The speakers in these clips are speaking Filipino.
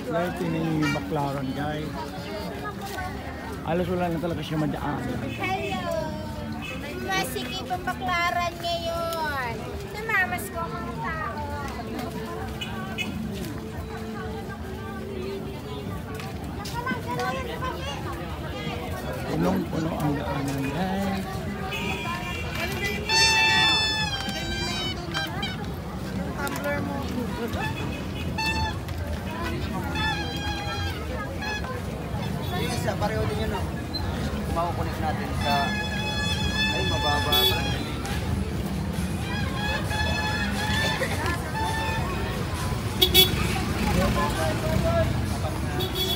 Guys, ini baklaran guys. Alas wala na talaga siya madaan. Hello! Masikip ang baklaran ngayon. Namamas ko ang mga tao. Punong-puno ang daanan guys. Tumbler mo. Sa pareho din yun, no? Makukunik natin sa... Ay, mababa pa.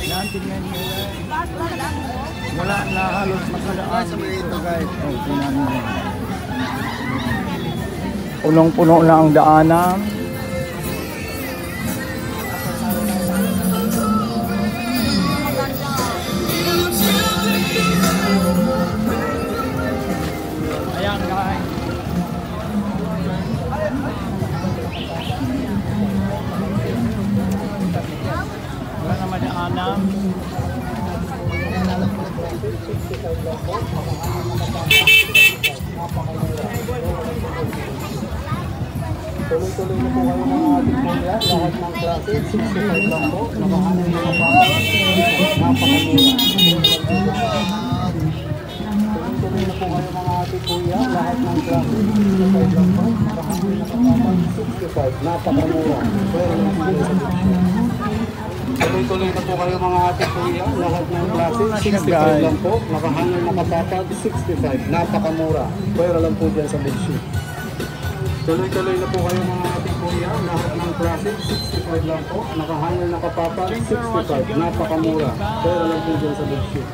Yan, tingnan nyo guys. Wala na halos makadaan dito guys. Oh, tingnan nyo. Punong-puno na ang daanan. Ayan guys. Wala na madaanan. Tuloy-tuloy na po kayo mga ating kuya. Lahat ng klase, 65 lang po. Nakahanay na kapag napakamura. Tuloy-tuloy na po kayo mga ating kuya. Lahat ng klase, 65 lang po. Nakahanay na kapag 65. Napakamura. Pero lang po sa tuloy-tuloy na po kayo mga ating kuya. Lahat ng klase, 65 lang po. Nakahanay na kapag 65. Napakamura. Pero lang po dyan sa bedsheet. Tuloy-tuloy na po kayo mga ating kuya. Lahat ng klase, 65 lang po. Nakahangal na kapapag, 65. Napakamura. Pero lang po dyan sa bedsheet.